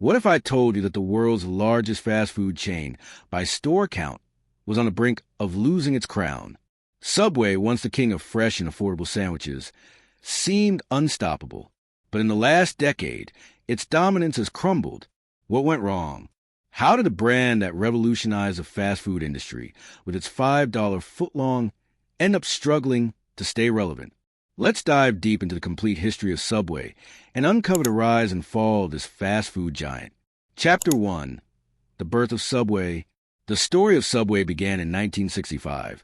What if I told you that the world's largest fast food chain, by store count, was on the brink of losing its crown? Subway, once the king of fresh and affordable sandwiches, seemed unstoppable. But in the last decade, its dominance has crumbled. What went wrong? How did a brand that revolutionized the fast food industry with its $5 footlong end up struggling to stay relevant? Let's dive deep into the complete history of Subway and uncover the rise and fall of this fast food giant. Chapter 1. The Birth of Subway. The story of Subway began in 1965,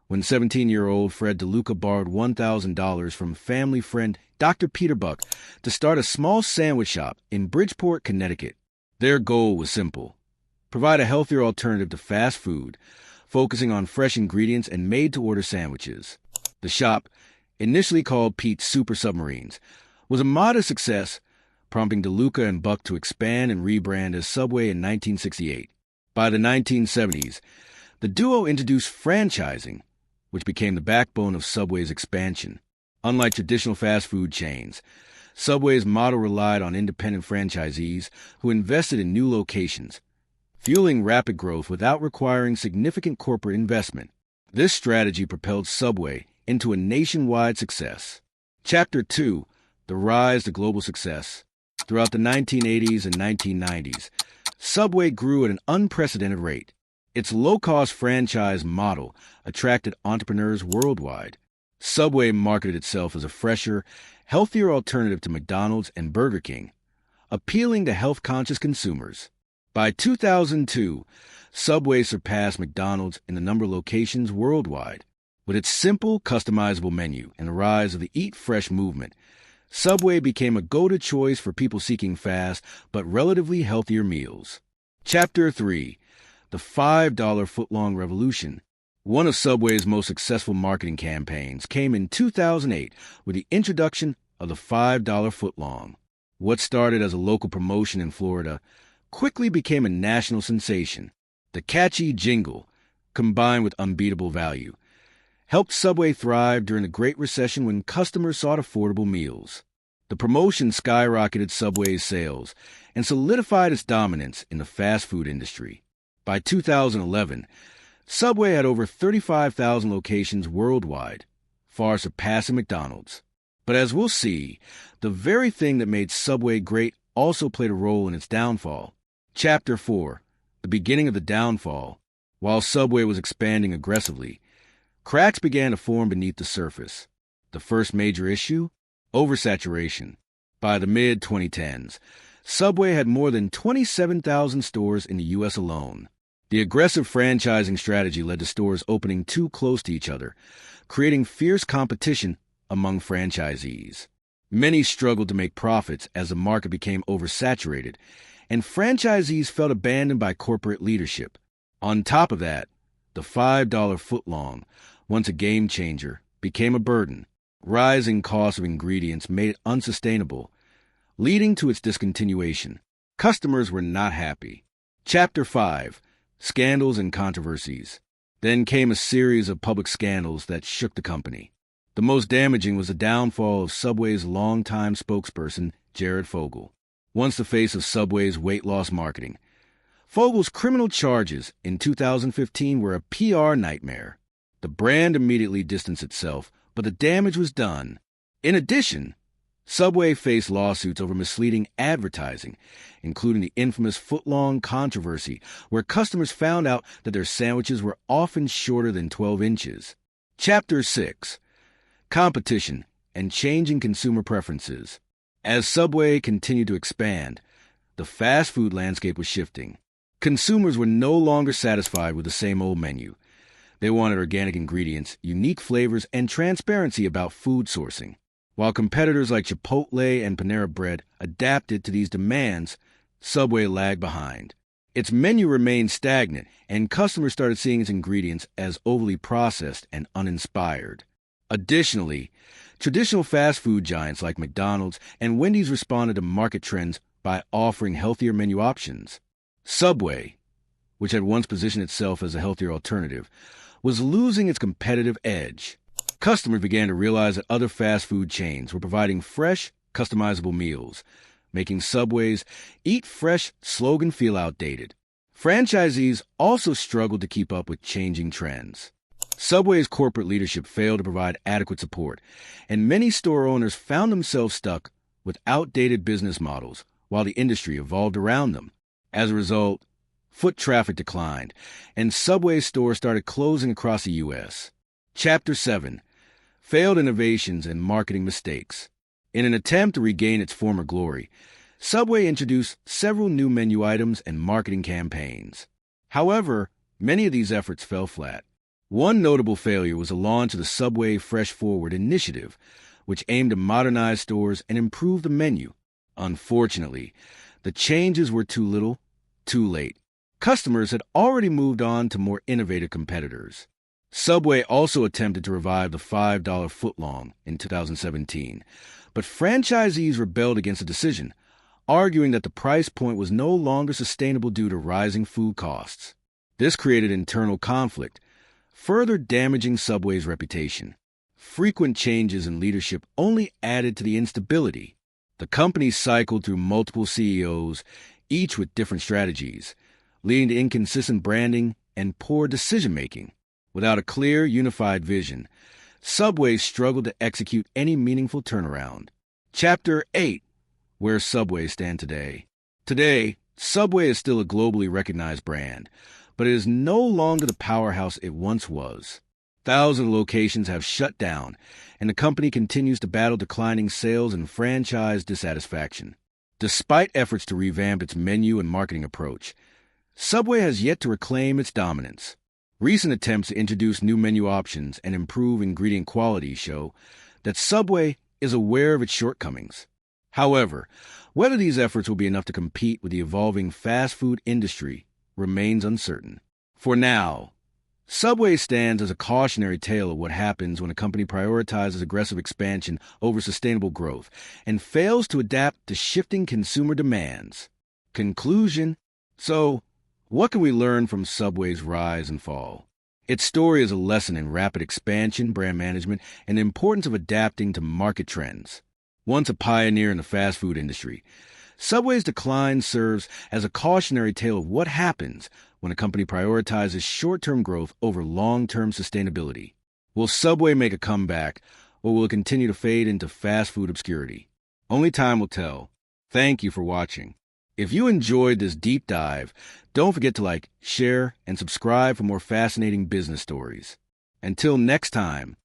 when 17-year-old Fred DeLuca borrowed $1,000 from family friend Dr. Peter Buck to start a small sandwich shop in Bridgeport, Connecticut. Their goal was simple: provide a healthier alternative to fast food, focusing on fresh ingredients and made-to-order sandwiches. The shop, initially called Pete's Super Submarines, was a modest success, prompting DeLuca and Buck to expand and rebrand as Subway in 1968. By the 1970s, the duo introduced franchising, which became the backbone of Subway's expansion. Unlike traditional fast food chains, Subway's model relied on independent franchisees who invested in new locations, fueling rapid growth without requiring significant corporate investment. This strategy propelled Subway into a nationwide success. Chapter 2. The Rise to Global Success. Throughout the 1980s and 1990s, Subway grew at an unprecedented rate. Its low-cost franchise model attracted entrepreneurs worldwide. Subway marketed itself as a fresher, healthier alternative to McDonald's and Burger King, appealing to health-conscious consumers. By 2002, Subway surpassed McDonald's in the number of locations worldwide. With its simple, customizable menu and the rise of the Eat Fresh movement, Subway became a go-to choice for people seeking fast but relatively healthier meals. Chapter 3. The $5 footlong revolution. One of Subway's most successful marketing campaigns came in 2008 with the introduction of the $5 footlong. What started as a local promotion in Florida quickly became a national sensation. The catchy jingle, combined with unbeatable value, helped Subway thrive during the Great Recession when customers sought affordable meals. The promotion skyrocketed Subway's sales and solidified its dominance in the fast food industry. By 2011, Subway had over 35,000 locations worldwide, far surpassing McDonald's. But as we'll see, the very thing that made Subway great also played a role in its downfall. Chapter 4. The beginning of the downfall. While Subway was expanding aggressively, cracks began to form beneath the surface. The first major issue? Oversaturation. By the mid-2010s, Subway had more than 27,000 stores in the U.S. alone. The aggressive franchising strategy led to stores opening too close to each other, creating fierce competition among franchisees. Many struggled to make profits as the market became oversaturated, and franchisees felt abandoned by corporate leadership. On top of that, the $5 footlong, once a game changer, became a burden. Rising costs of ingredients made it unsustainable, leading to its discontinuation. Customers were not happy. Chapter 5. Scandals and Controversies. Then came a series of public scandals that shook the company. The most damaging was the downfall of Subway's longtime spokesperson, Jared Fogle. Once the face of Subway's weight loss marketing, Fogle's criminal charges in 2015 were a PR nightmare. The brand immediately distanced itself, but the damage was done. In addition, Subway faced lawsuits over misleading advertising, including the infamous footlong controversy, where customers found out that their sandwiches were often shorter than 12 inches. Chapter 6. Competition and Changing Consumer Preferences. As Subway continued to expand, the fast food landscape was shifting. Consumers were no longer satisfied with the same old menu. They wanted organic ingredients, unique flavors, and transparency about food sourcing. While competitors like Chipotle and Panera Bread adapted to these demands, Subway lagged behind. Its menu remained stagnant, and customers started seeing its ingredients as overly processed and uninspired. Additionally, traditional fast food giants like McDonald's and Wendy's responded to market trends by offering healthier menu options. Subway, which had once positioned itself as a healthier alternative, was losing its competitive edge. Customers began to realize that other fast food chains were providing fresh, customizable meals, making Subway's "Eat Fresh" slogan feel outdated. Franchisees also struggled to keep up with changing trends. Subway's corporate leadership failed to provide adequate support, and many store owners found themselves stuck with outdated business models while the industry evolved around them. As a result, foot traffic declined, and Subway stores started closing across the U.S. Chapter 7: Failed Innovations and Marketing Mistakes. In an attempt to regain its former glory, Subway introduced several new menu items and marketing campaigns. However, many of these efforts fell flat. One notable failure was the launch of the Subway Fresh Forward initiative, which aimed to modernize stores and improve the menu. Unfortunately, the changes were too little, too late. Customers had already moved on to more innovative competitors. Subway also attempted to revive the $5 Footlong in 2017, but franchisees rebelled against the decision, arguing that the price point was no longer sustainable due to rising food costs. This created internal conflict, further damaging Subway's reputation. Frequent changes in leadership only added to the instability. The company cycled through multiple CEOs, each with different strategies, leading to inconsistent branding and poor decision-making. Without a clear, unified vision, Subway struggled to execute any meaningful turnaround. Chapter 8: Where Subway stand today. Today, Subway is still a globally recognized brand, but it is no longer the powerhouse it once was. Thousands of locations have shut down, and the company continues to battle declining sales and franchise dissatisfaction. Despite efforts to revamp its menu and marketing approach, Subway has yet to reclaim its dominance. Recent attempts to introduce new menu options and improve ingredient quality show that Subway is aware of its shortcomings. However, whether these efforts will be enough to compete with the evolving fast food industry remains uncertain. For now, Subway stands as a cautionary tale of what happens when a company prioritizes aggressive expansion over sustainable growth and fails to adapt to shifting consumer demands. Conclusion: So, what can we learn from Subway's rise and fall? Its story is a lesson in rapid expansion, brand management, and the importance of adapting to market trends. Once a pioneer in the fast food industry, Subway's decline serves as a cautionary tale of what happens when a company prioritizes short-term growth over long-term sustainability. Will Subway make a comeback, or will it continue to fade into fast food obscurity? Only time will tell. Thank you for watching. If you enjoyed this deep dive, don't forget to like, share, and subscribe for more fascinating business stories. Until next time,